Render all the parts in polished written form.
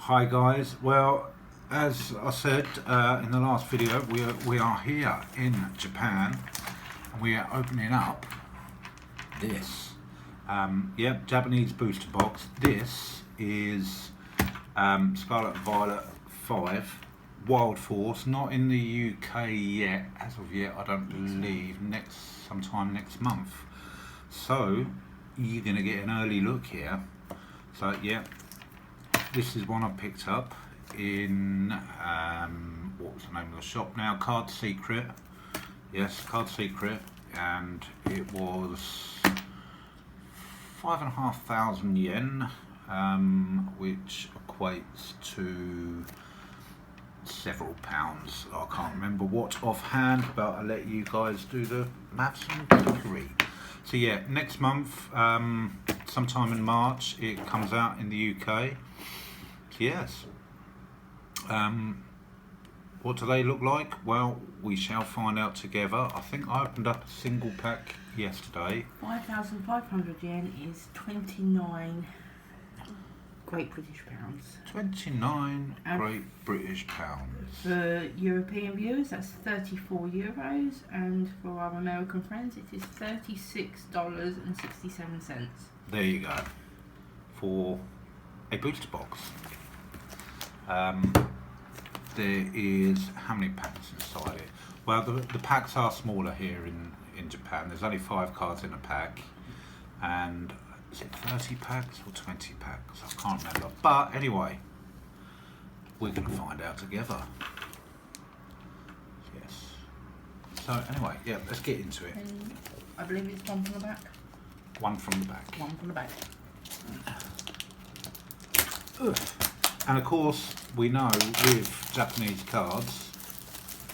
Hi guys, well as I said in the last video, we are here in Japan and we are opening up this Japanese booster box. This is Scarlet Violet 5 Wild Force, not in the UK yet, as of yet I don't believe, sometime next month. So you're going to get an early look here. So yeah, this is one I picked up in, what was the name of the shop now? Card Secret. Yes, Card Secret, and it was 5,500 yen, which equates to several pounds. I can't remember what offhand, but I'll let you guys do the maths and trickery. So yeah, next month, sometime in March, it comes out in the UK. Yes. What do they look like? Well, we shall find out together. I think I opened up a single pack yesterday. 5,500 yen is 29 Great British Pounds. 29 Great British Pounds. For European viewers, that's 34 euros, and for our American friends, it is $36.67. There you go. For a booster box. There is how many packs inside it? Well, the packs are smaller here in Japan. There's only 5 cards in a pack, and is it 30 packs or 20 packs? I can't remember. But anyway, we're going to find out together. Yes. So anyway, yeah, let's get into it. And I believe it's one from the back. One from the back. One from the back. Ugh. And of course, we know with Japanese cards,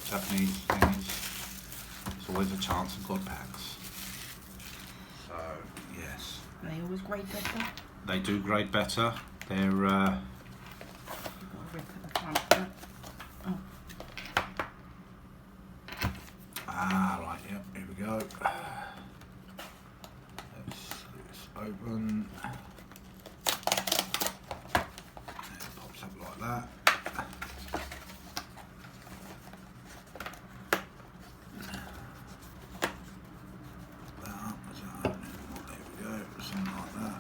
Japanese things, it's always a chance of God packs. So, yes. They always grade better. They do grade better. They're, You've got to rip at the front. Oh. right, yep, here we go. Let's open. Like that. There we go, something like that.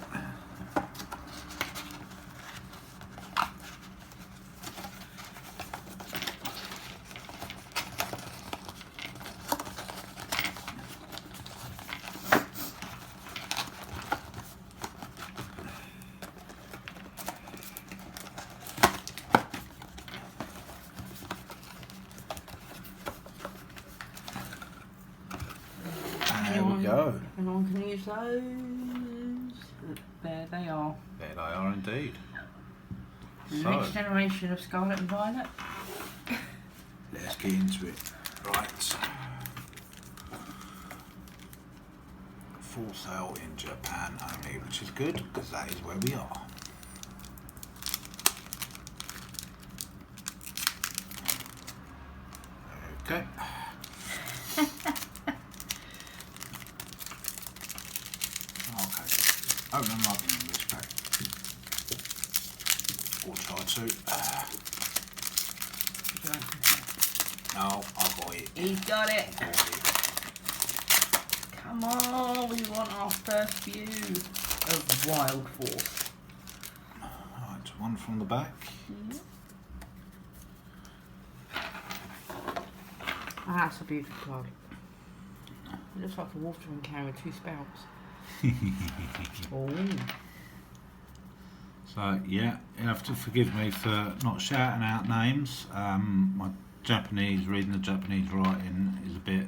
There we go. Anyone can use those. There they are. There they are indeed. The So, next generation of Scarlet and Violet. let's get into it. Right. For sale in Japan only, which is good because that is where we are. Okay. Open them like an English pack. Or try to. No, I got it. He's got it. I got it. Come on, we want our first view of Wild Force. Right, one from the back. Ah, that's a beautiful card. It looks like a watering can with 2 spouts. Oh. So yeah, you have to forgive me for not shouting out names. My Japanese, reading the Japanese writing is a bit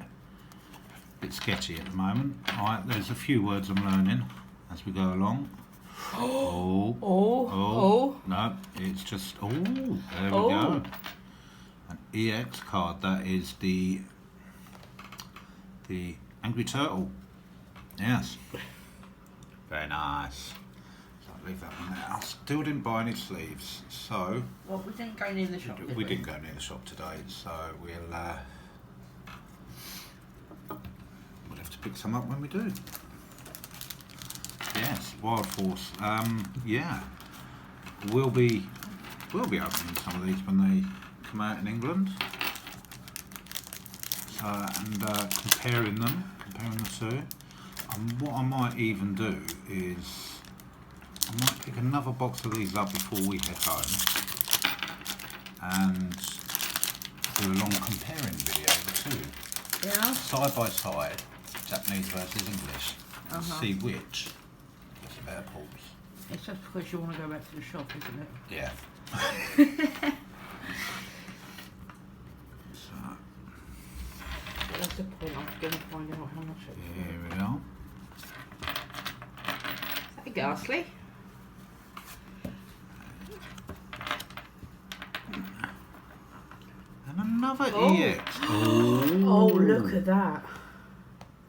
sketchy at the moment. Alright, there's a few words I'm learning as we go along. Oh. No, it's just, there we go. An EX card, that is the Angry Turtle. Yes. Very nice. So I'll leave that one there. I still didn't buy any sleeves, so... Well, we didn't go near the shop, did we? We didn't go near the shop today, so we'll have to pick some up when we do. Yes, Wild Force. Yeah, will be will be opening some of these when they come out in England. So, and comparing the two. And what I might even do is I might pick another box of these up before we head home and do a long comparing video too. Yeah. Side by side, Japanese versus English. And see which gets a better pulse. It's just because you want to go back to the shop, isn't it? Yeah. So that's the point. I'm going to find out how much it is. here we are. Is that ghastly? And another Oh. EX. Oh, look at that.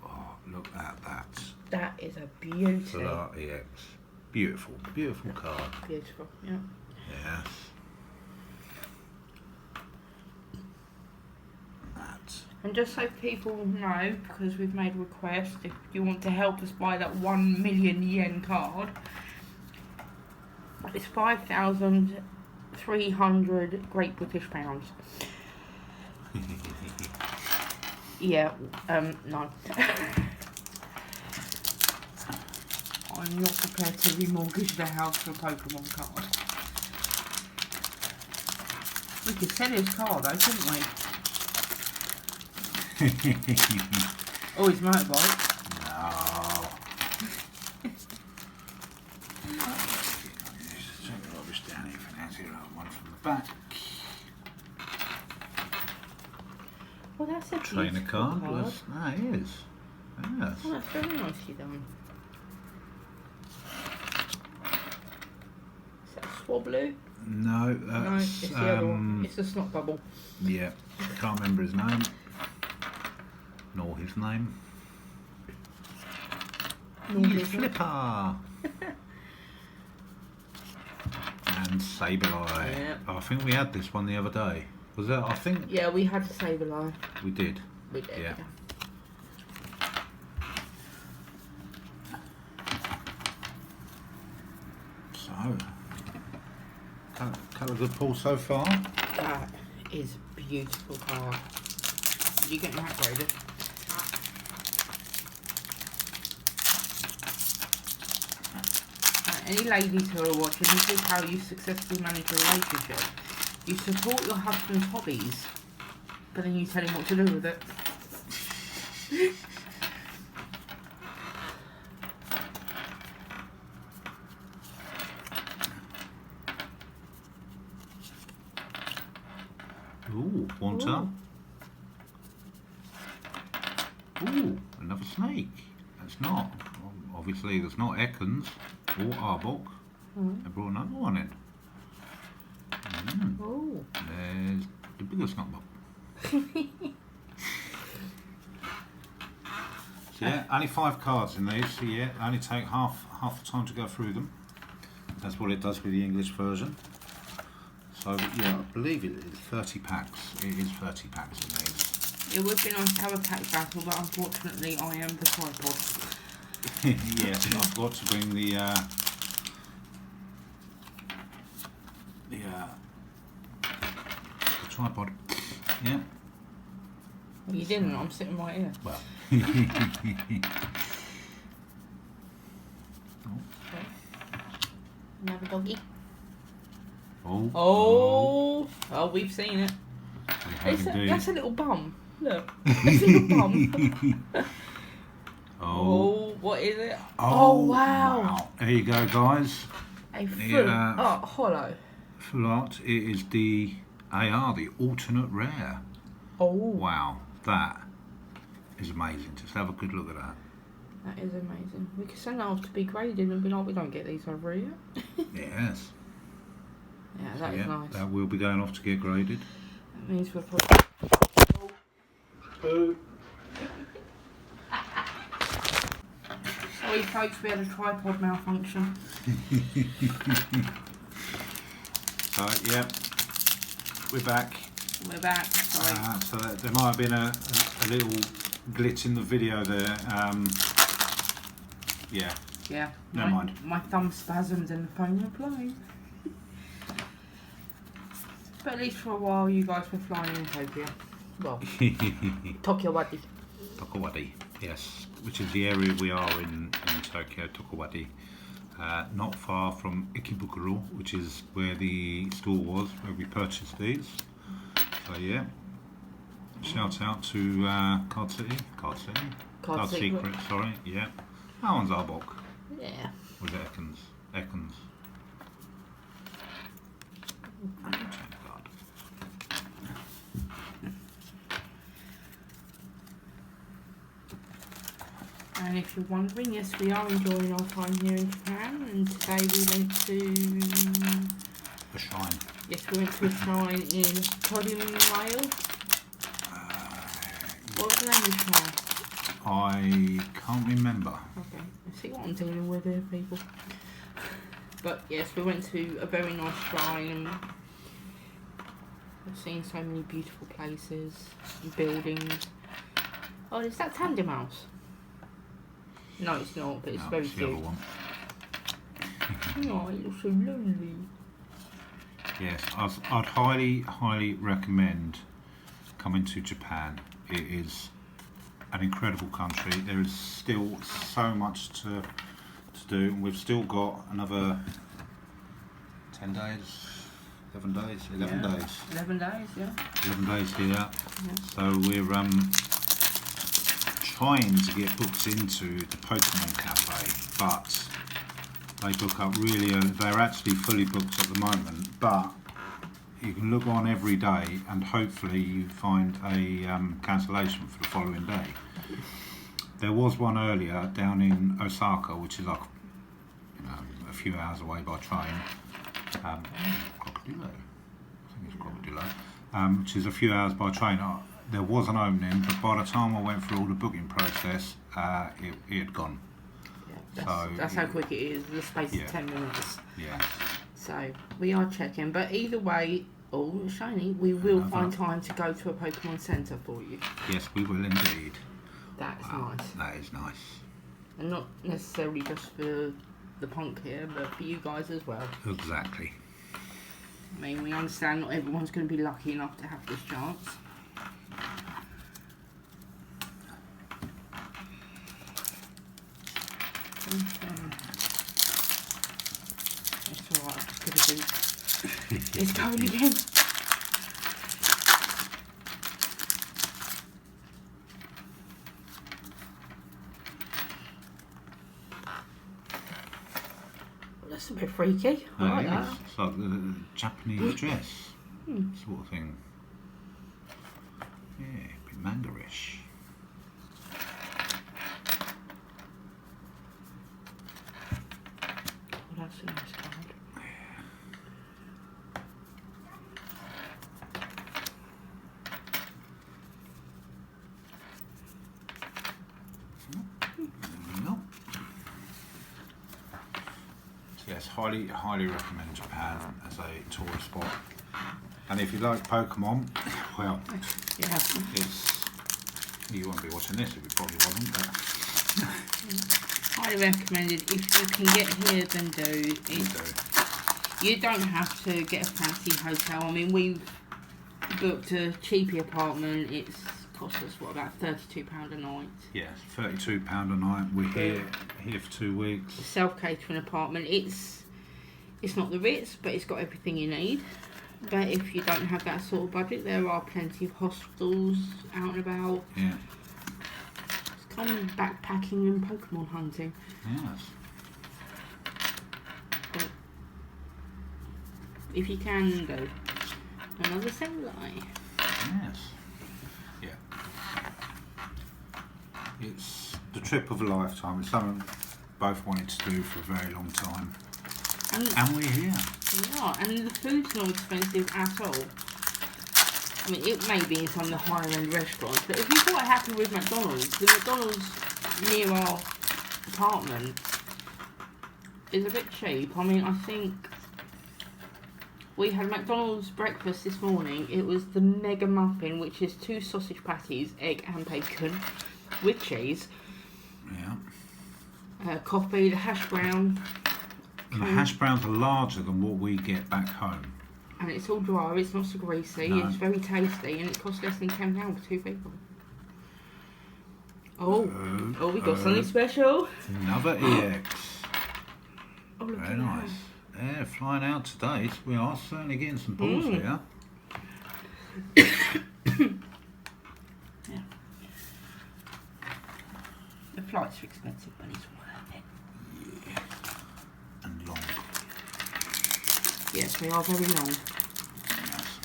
Oh, look at that. That is a beauty. Full art EX. Beautiful, beautiful card. Beautiful, yeah. Yes. That. And just so people know, because we've made a request, if you want to help us buy that 1 million yen card, it's 5,300 Great British pounds. Yeah, no. I'm not prepared to remortgage the house for a Pokémon card. We could sell his card though, couldn't we? Oh, his motorbike. No. Just take the rubbish down here for now. Here, one from the back. Well, that's a Trainer beautiful card. card. Yes, that is. Yes. Oh, that's very nicely done. Is that Swablu? No, No, that's it's the other one. It's the snot bubble. yeah. Can't remember his name. Nor his name. Flipper. And Sableye. Yeah. I think we had this one the other day. Was that? I think Yeah, we had to save a lie. we did. We did. Yeah. So, cut a good pull so far. That is beautiful card. Did you get that graded? Any ladies who are watching, this is how you successfully manage a relationship. You support your husband's hobbies, but then you tell him what to do with it. Ooh, Wanta. Ooh, another snake. That's not. Obviously, there's not Ekans or Arbok. They brought another one in. Oh. There's the biggest nutbug. So yeah, only 5 cards in these. So yeah, only take half the time to go through them. That's what it does with the English version. So yeah, I believe it is 30 packs. It is 30 packs in these. It would be nice to have a pack battle, but unfortunately I am the tripod. Yes, I've got to bring the tripod. Yeah. Well, you didn't, I'm sitting right here. Well. Another doggy. Oh. Oh, we've seen it. We have indeed. That's a little bum. Look. That's a little bum. Oh, what is it? Oh, wow. There you go, guys. A full art hollow. Full art. It is the AR, the alternate rare. Oh. Wow, that is amazing. Just have a good look at that. That is amazing. We could send that off to be graded and be like, we don't get these over here. Yes. Yeah, that is nice. That will be going off to get graded. That means we're put. Oh. Sorry, folks, we had a tripod malfunction. So, yeah, we're back. We're back. Sorry. So there might have been a little glitch in the video there. Yeah. Yeah. Never mind. My thumb spasmed and the phone went blind. But at least for a while you guys were flying in Tokyo. Well, Tokyowadi. Tokowadi, yes, which is the area we are in Tokyo, Tokowadi. Not far from Ikebukuro, which is where the store was, where we purchased these. So yeah, shout out to Card Secret, sorry, yeah. That one's Arbok. Yeah. Was it Ekans? And if you're wondering, yes, we are enjoying our time here in Japan, and today we went to a shrine. Yes, we went to a shrine in Kodinmail. What was the name of the shrine? I can't remember. Okay, I see what I'm dealing with here, people. But yes, we went to a very nice shrine, and we've seen so many beautiful places and buildings. Oh, is that Tandem House? No, it's not, but it's very cute. The other one. Oh, it looks so lonely. Yes, I'd highly recommend coming to Japan. It is an incredible country. There is still so much to do, and we've still got another 10 days, 11 days, 11 days. 11 days, yeah. 11 days here. Yeah. So we're trying to get booked into the Pokémon Cafe, but they book up really early. They're actually fully booked at the moment, but you can look on every day and hopefully you find a cancellation for the following day. There was one earlier down in Osaka, which is like a few hours away by train. Crocodilo, I think it's Crocodilo, which is a few hours by train. There was an opening, but by the time I went through all the booking process, it had gone. Yeah, that's how quick it is, in the space of 10 minutes. Yeah. So, we are checking, but either way, shiny, we will find time to go to a Pokemon Centre for you. Yes, we will indeed. That's nice. That is nice. And not necessarily just for the punk here, but for you guys as well. Exactly. I mean, we understand not everyone's going to be lucky enough to have this chance. It's alright, I'm just going to do... It's going again. That's a bit freaky. I like that. It's like the Japanese dress sort of thing. Yeah, a bit manga-ish. Well, that's a nice card. Yes, highly recommend Japan as a tourist spot. And if you like Pokemon, well, you won't be watching this if you probably wasn't, but highly recommended. If you can get here, then do. You don't have to get a fancy hotel. I mean, we've booked a cheapy apartment. It's cost us about £32 a night. Yes, £32 a night. We're here for 2 weeks. Self-catering apartment. It's not the Ritz, but it's got everything you need. But if you don't have that sort of budget, there are plenty of hostels out and about. Yeah. It's come backpacking and Pokemon hunting. Yes. But if you can go, another Senlai. Yes. Yeah. It's the trip of a lifetime. It's something both wanted to do for a very long time. And we're here. Yeah, and the food's not expensive at all. I mean, it may be in some of the higher end restaurants, but if you're quite happy with McDonald's, the McDonald's near our apartment is a bit cheap. I mean, I think we had McDonald's breakfast this morning. It was the Mega Muffin, which is 2 sausage patties, egg and bacon with cheese. Yeah. Coffee, the hash brown. And the hash browns are larger than what we get back home. And it's all dry, it's not so greasy, No. it's very tasty, and it costs less than £10 for 2 people. Oh, we got something special. Another EX. Oh, look Very at nice. Yeah, flying out today. We are certainly getting some pulls here. Yeah. The flights are expensive, but it's worth it. Yeah. And long. Yes, they are very long. Yes.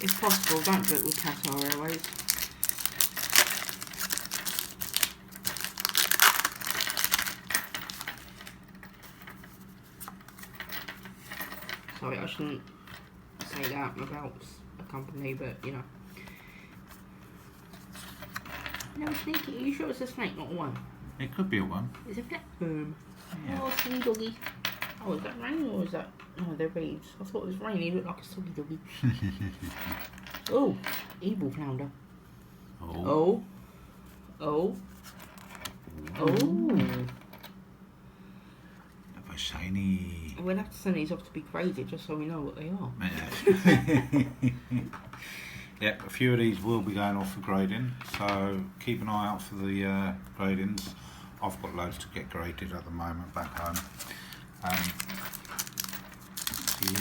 If possible, don't book with Qatar Airways. Sorry, I shouldn't say that about a company, but you know. No, sneaky. Are you sure it's a snake, not a worm? It could be a one. It's a flatworm. Yeah. Oh, silly doggy. Oh, is that rain or is that... No, they're reeds. I thought it was rain. He looked like a silly doggy. Oh, evil flounder. Oh. Oh. Another shiny. We'll have to send these off to be graded just so we know what they are. Yeah. Yep, a few of these will be going off for grading, so keep an eye out for the gradings. I've got loads to get graded at the moment back home.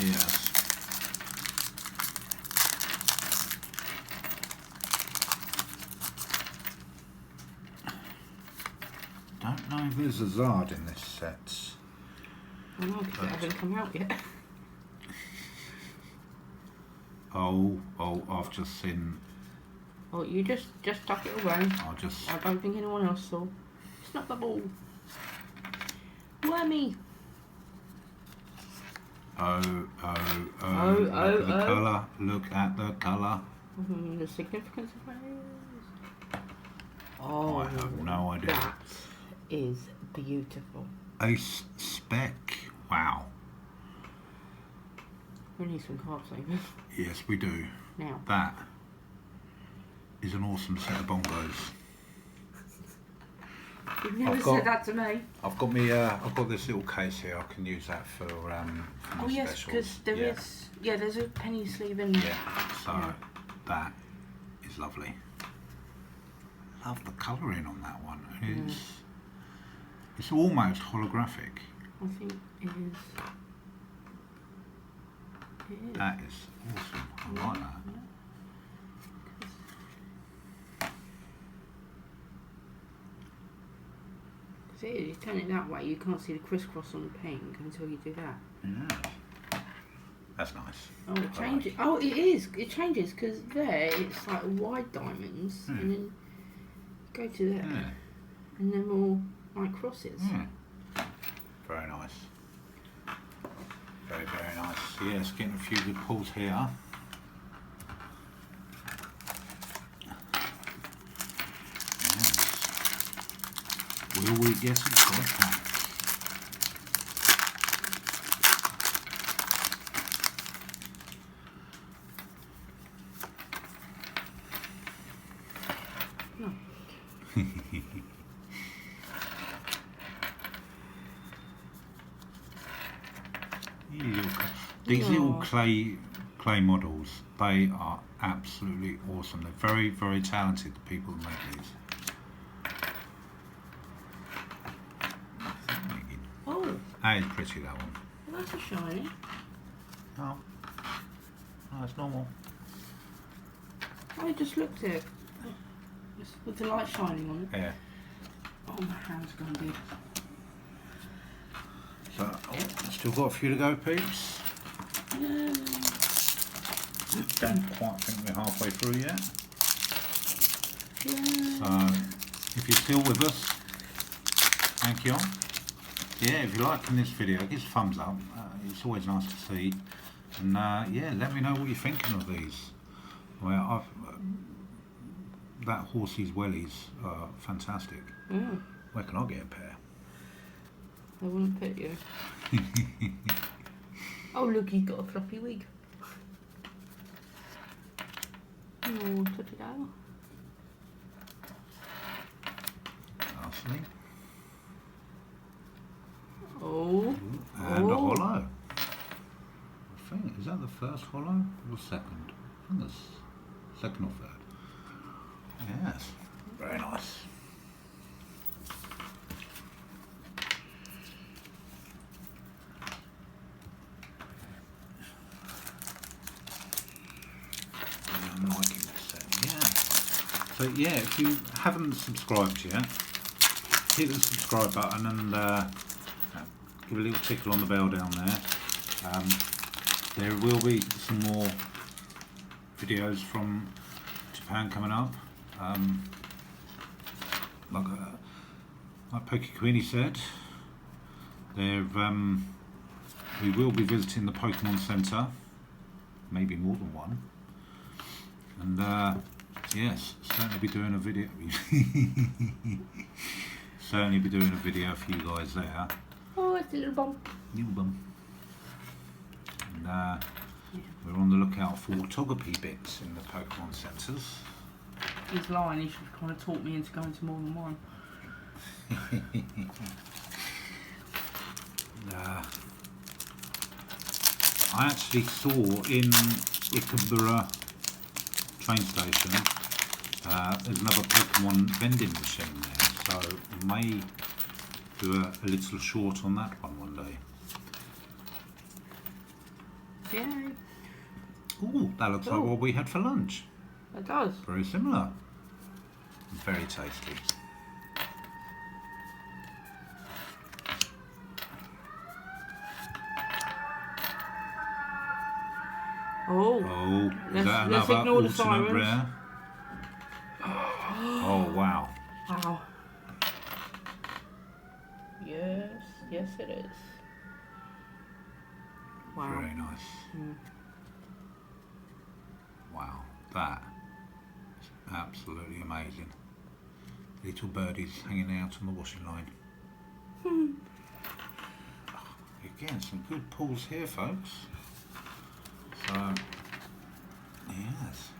Yes. Don't know if there's a Zard in this set. I know, because it hasn't come out yet. Oh, I've just seen... Oh, you just tuck it away. I don't think anyone else saw. It's not the ball. Wormy. Oh, look at the colour, look at the colour. The significance of that is... Oh, I have no idea. That is beautiful. Ace Spec, wow. We need some card savers. Yes, we do. Now. That is an awesome set of bongos. You've never said that to me. I've got this little case here. I can use that for my oh yes, specials. because there is. Yeah, there's a penny sleeve in. Yeah, so that is lovely. Love the colouring on that one. It's almost holographic. I think it is. That is awesome. I like that. Because it is. You turn it that way, you can't see the crisscross on the pink until you do that. Yeah. That's nice. Oh, it changes. Oh, it is. It changes because there it's like wide diamonds, and then go to there, and then more like crosses. Very nice. Very, very nice. Yes, getting a few good pulls here. Yes. Will we get a God pack? No. These little clay models, they are absolutely awesome. They're very, very talented, the people who make these. Oh. That is pretty, that one. Well, that's a shiny. No, it's normal. I just looked at it. Just with the light shining on it. Yeah. Oh, my hand's gone dead. So, still got a few to go, peeps. Don't quite think we're halfway through yet. So, if you're still with us, thank you. Yeah, if you're liking this video, give us a thumbs up. It's always nice to see. And yeah, let me know what you're thinking of these. Well, that Horsey's wellies are fantastic. Where can I get a pair? I wouldn't pit you. Oh, look, he's got a floppy wig. Oh, put it out. Lovely. Oh. And a hollow. I think, is that the the first hollow or the second? I think it's second or third. Yes, very nice. I'm liking this set, yeah. So yeah, if you haven't subscribed yet, hit the subscribe button and give a little tickle on the bell down there. There will be some more videos from Japan coming up. Like Poke Queenie said, we will be visiting the Pokemon Center, maybe more than one. And yes, certainly be doing a video. Certainly be doing a video for you guys there. Oh, it's a little bump. Little bum. And we're on the lookout for autography bits in the Pokemon centres. He's lying. He should have kind of taught me into going to more than one. I actually saw in Ikebura train station there's another Pokemon vending machine there, so may do a little short on that one day. Yay! Ooh, that looks like what we had for lunch. It does. Very similar. Very tasty. Oh, is that another ignore the alternate sirens. rare? Oh wow. Wow. Yes it is. Wow. Very nice. Wow, that is absolutely amazing. Little birdies hanging out on the washing line. Again, some good pulls here, folks. So, yes.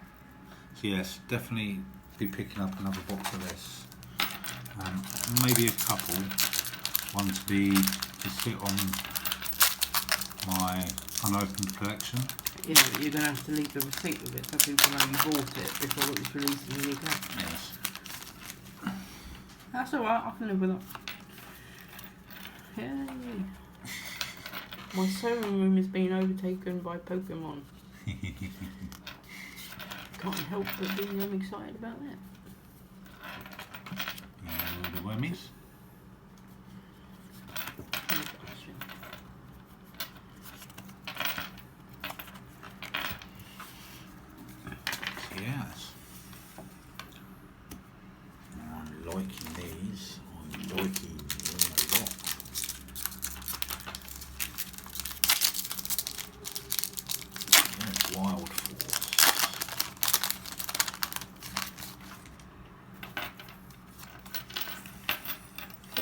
So yes, definitely be picking up another box of this. Maybe a couple. One to sit on my unopened collection. Yeah, but you're going to have to leave the receipt with it so people know you bought it before it was released in the UK. Yes. That's alright, I can live with that. Yay! My sewing room is being overtaken by Pokémon. Can't help but being excited about that. The wormies. Yes. I'm liking these. I'm liking them a lot. Yes, Wild Force.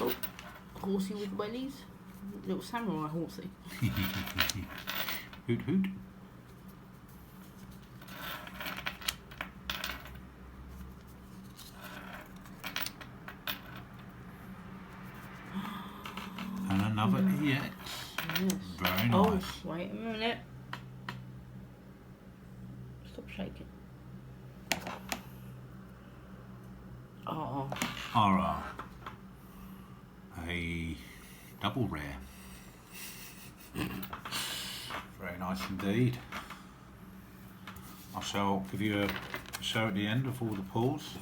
Oh, horsey with wellies. Little samurai horsey. Hoot hoot. And another EX. Yes. Very nice. Oh, wait a minute. Stop shaking. Oh. Ara. A double rare. Very nice indeed. I shall give you a show at the end of all the pulls.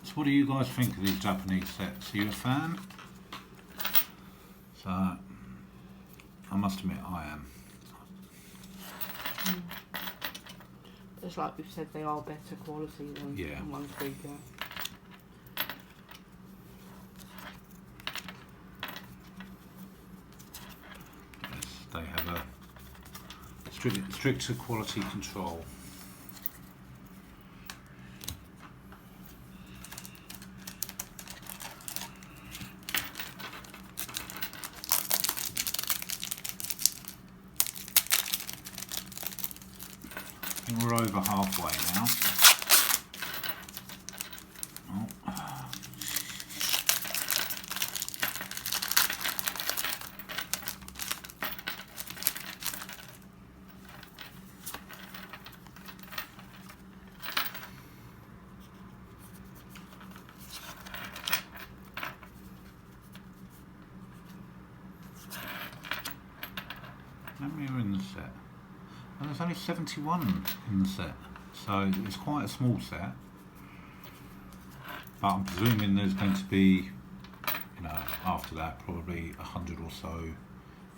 So what do you guys think of these Japanese sets? Are you a fan? So, I must admit I am. Just like we've said, they are better quality than the ones we get. Yes, they have a stricter quality control. think we're over halfway now. Oh. How many are in the set? Well, there's only 71 in the set, so it's quite a small set. But I'm presuming there's going to be, you know, after that probably 100 or so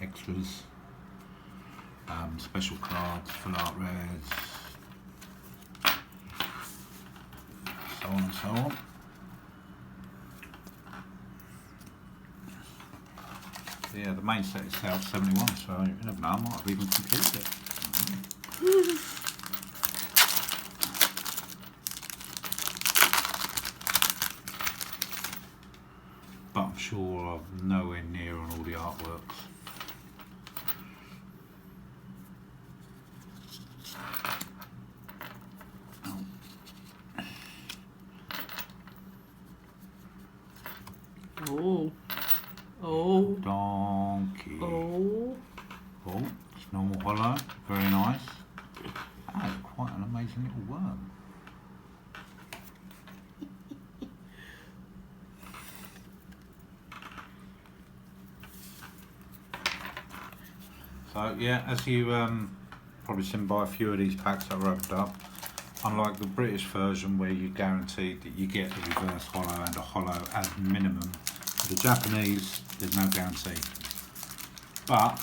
extras, special cards, full art rares, so on and so on. Yeah, the main set itself 71, so you never know, I might have even completed it. But I'm sure I'm nowhere near on all the artworks. Oh. Oh. Donkey. Oh. Oh, it's normal hollow, very nice. That is quite an amazing little worm. So yeah, as you probably seen by a few of these packs that were opened up, unlike the British version where you're guaranteed that you get a reverse hollow and a hollow as minimum, the Japanese there's no guarantee. But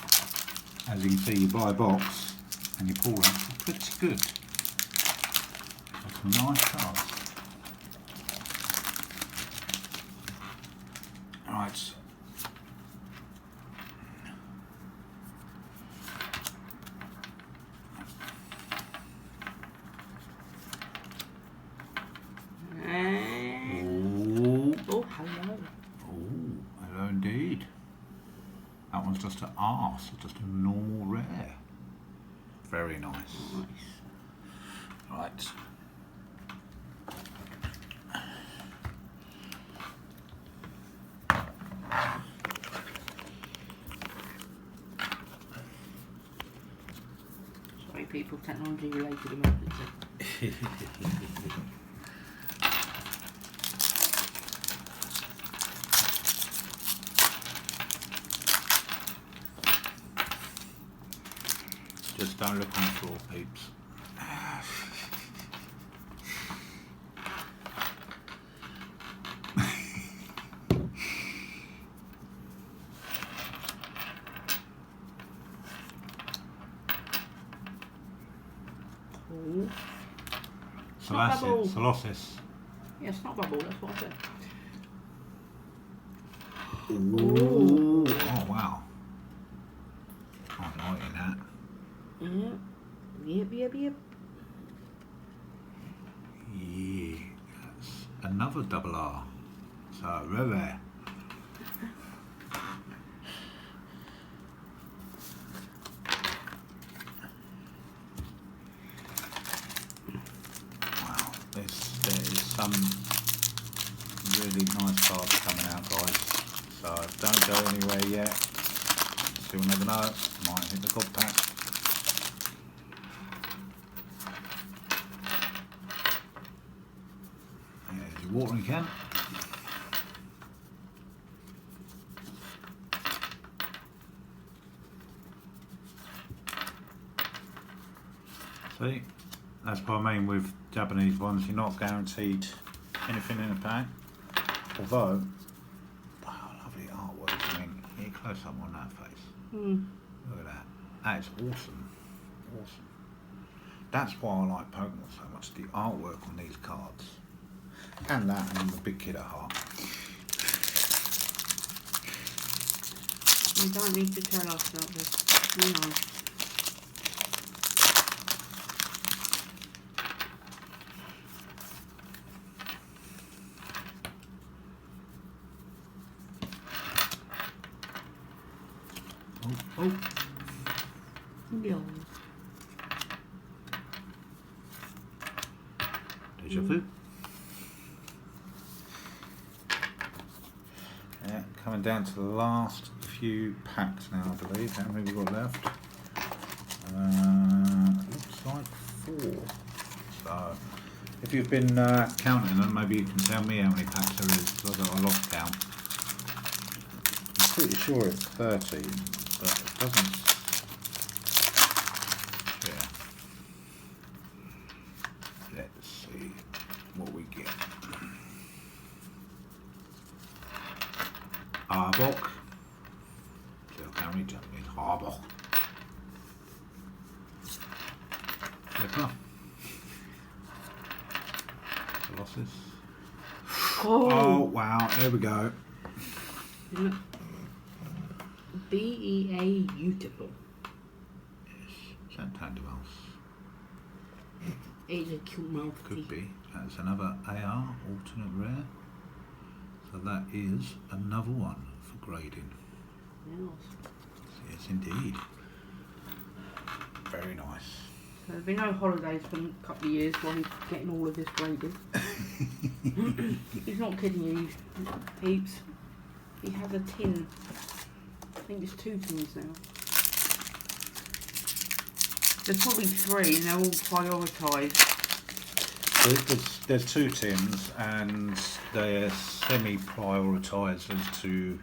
as you can see, you buy a box and you pull them, it's pretty good. Got some nice cards. Right. Oh, hello. Oh, hello indeed. That one's just an arse, just a normal rare. Very nice. Right. Sorry, people, technology related emergency. Just don't look on the floor, peeps. Oh. So that's it, Colossus. Yeah, it's not bubble, that's what I said. Ooh. Oh wow. I'm liking that. Yep. Yeah, that's another double R. So, rare. Wow, there is some really nice cards coming out, guys. So, don't go anywhere yet. Still never know. Might hit the god pack. Watering can. See, that's what I mean with Japanese ones, you're not guaranteed anything in a pack. Although, wow, lovely artwork. I mean, get close up on that face. Look at that. That is awesome. Awesome. That's why I like Pokemon so much, the artwork on these cards. And that, and the big kid at heart. You don't need to tell us that, but you know. Oh. Yeah. Deja vu. Yeah, coming down to the last few packs now, I believe. How many have we got left? Looks like 4. So, if you've been counting them, maybe you can tell me how many packs there is, because I lost count. I'm pretty sure it's 13, but it doesn't. Yeah. Let's see what we get. Arbok. Still can't read Japanese. Arbok. Flipper. Colossus. Oh wow, there we go. BEA beautiful. Yes, Santander mouse. It's a cute mouth. Could be. That's another AR, alternate rare. So that is another one for grading. Yes. Yes, indeed. Very nice. So there'll be no holidays for a couple of years while he's getting all of this graded. He's not kidding you, peeps. He has a tin. I think it's 2 tins now. There's probably 3 and they're all prioritised. There's 2 tins and they're semi-prioritised as to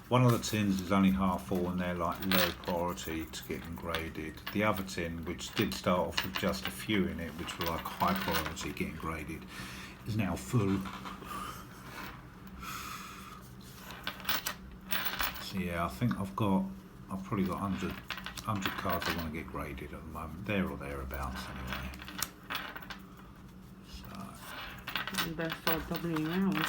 one of the tins is only half full and they're like low priority to getting graded. The other tin, which did start off with just a few in it, which were like high priority getting graded, is now full. So yeah, I think I've probably got 100 cards I want to get graded at the moment, there or thereabouts anyway. You better start doubling around.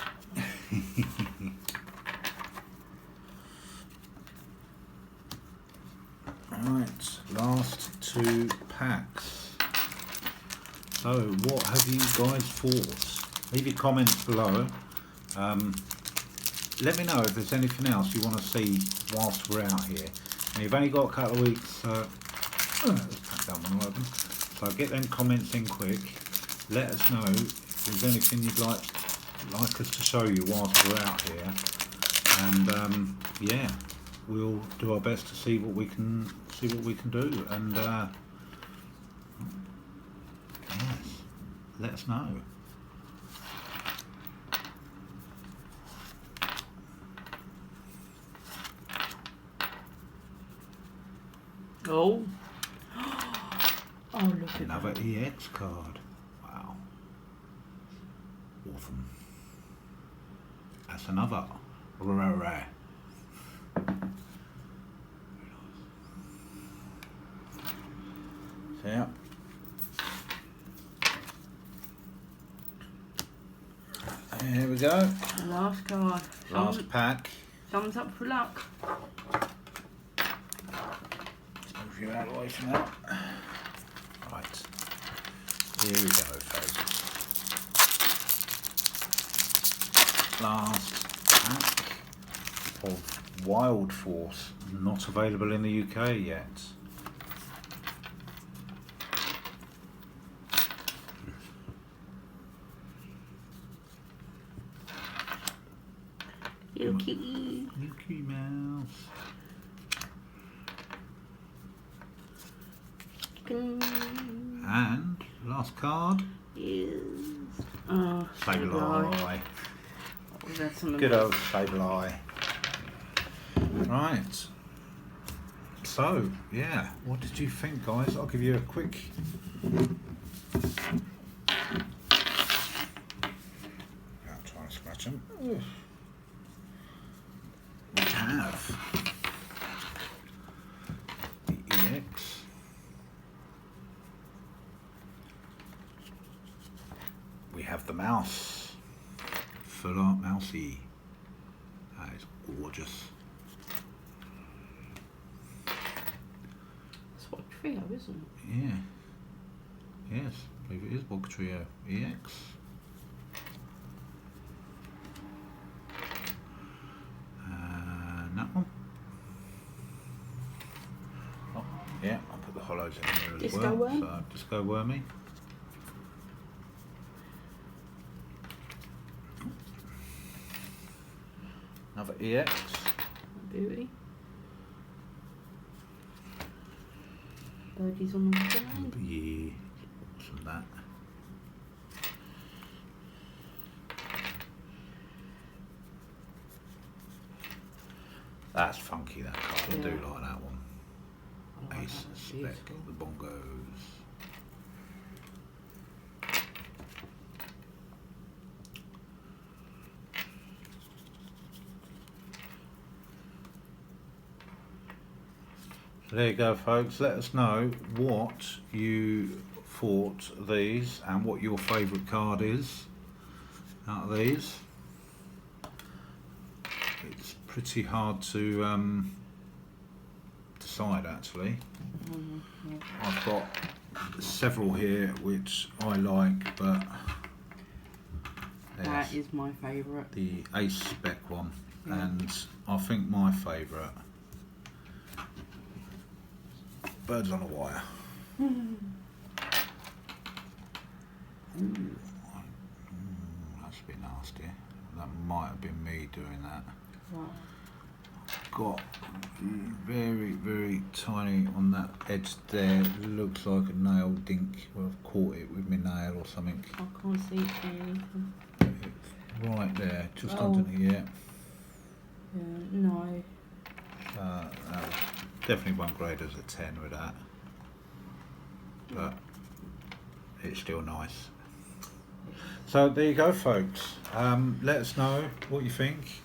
Right, last 2 packs. So, what have you guys thought? Leave your comments below. Let me know if there's anything else you want to see whilst we're out here. And you've only got a couple of weeks. Let's pack that one open. So get them comments in quick. Let us know if there's anything you'd like us to show you whilst we're out here. And yeah, we'll do our best to see what we can do. And yes, let us know. Oh. Oh, look at Another that. EX card. Wow. Awesome. That's another rare. So yeah. Here we go. The last card. Last pack. Thumbs up for luck. Move you out of the way from that. Right. Here we go, folks. Last pack of Wild Force. Not available in the UK yet. Yuki. Mickey Mouse. And last card Is Sableye. Good old Sableye. Right. So yeah, what did you think, guys? I'll give you a quick. I'll try and scratch them. We have the EX. We have the mouse. Full art mousey. That is gorgeous. It's what trio, isn't it? Yeah. Yes, I believe it is Bog Trio EX. And that one. Oh, yeah, I'll put the hollows in here as Disco well. Worm? So, Disco Wormy. Another EX. Beauty. Birdies on the ground. Yeah, some that. That's funky, that card. I do like that one. Like Ace, that. spec, Beautiful. the bongos. So there you go, folks. Let us know what you thought of these and what your favourite card is out of these. It's pretty hard to decide, actually. I've got several here which I like, but that is my favourite. The Ace spec one, and I think my favourite, Birds on a Wire. Ooh, that's a bit nasty. That might have been me doing that. Right. Got very, very tiny on that edge there. It looks like a nail dink. Well, I've caught it with my nail or something. I can't see anything. It's right there, just underneath. Yeah. No. That was definitely won't grade as a 10 with that, but it's still nice. So there you go, folks. Let us know what you think.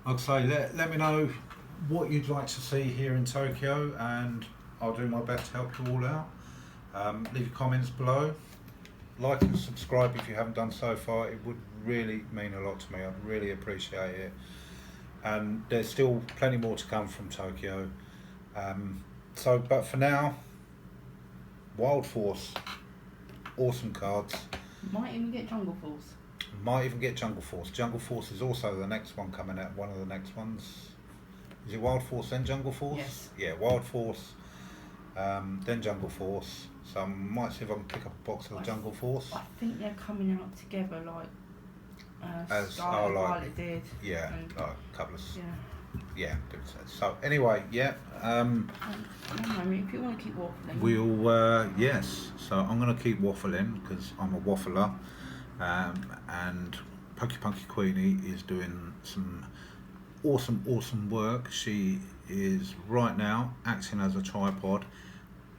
I'd say let me know what you'd like to see here in Tokyo, and I'll do my best to help you all out. Leave your comments below. Like and subscribe if you haven't done so far. It would really mean a lot to me. I'd really appreciate it. And there's still plenty more to come from Tokyo. But for now, Wild Force, awesome cards. Might even get Jungle Force. Might even get Jungle Force. Jungle Force is also the next one coming out, one of the next ones. Is it Wild Force then Jungle Force? Yes. Yeah, Wild Force, then Jungle Force. So I might see if I can pick up a box of the Jungle Force. I think they're coming out together, like As Scarlet like, Violet did. Yeah, like a couple of. Yeah. Good sense. So anyway, yeah. One moment, if you want to keep waffling. We'll yes. So I'm gonna keep waffling because I'm a waffler, and Punky Queenie is doing some awesome work. She is right now acting as a tripod,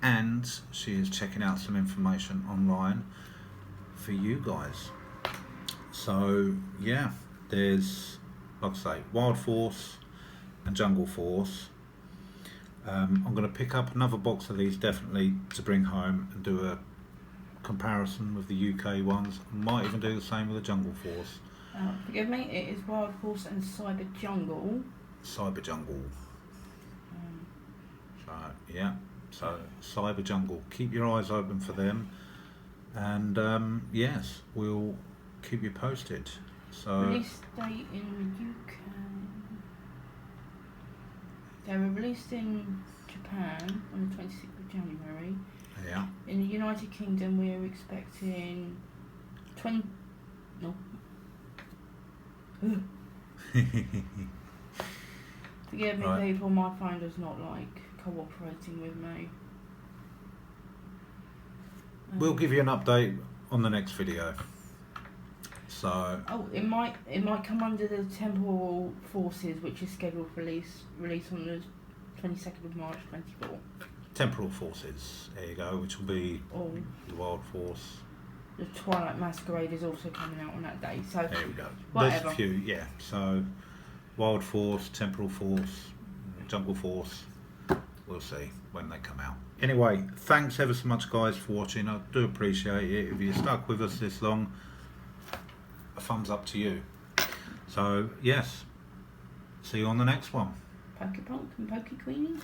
and she is checking out some information online for you guys. So yeah, there's, like I say, Wild Force and Jungle Force. I'm going to pick up another box of these definitely to bring home and do a comparison with the UK ones. Might even do the same with the Jungle Force. Forgive me, it is Wild Horse and Cyber Jungle. Cyber Jungle. So yeah, so Cyber Jungle. Keep your eyes open for them, and yes, we'll keep you posted. So release date in the UK. They were released in Japan on the 26th of January. Yeah. In the United Kingdom, we're expecting 20. No. Forgive me, Right. people. My phone does not like cooperating with me. We'll give you an update on the next video. So Oh, it might come under the Temporal Forces, which is scheduled for release on the 22nd of March 24. Temporal Forces, there you go, which will be Oh, the Wild Force. the Twilight Masquerade is also coming out on that day. So There we go. whatever. There's a few, yeah. So Wild Force, Temporal Force, Jungle Force. We'll see when they come out. Anyway, thanks ever so much, guys, for watching. I do appreciate it. If you stuck with us this long, a thumbs up to you. So yes, see you on the next one. Pokepunk and Poke Queenie.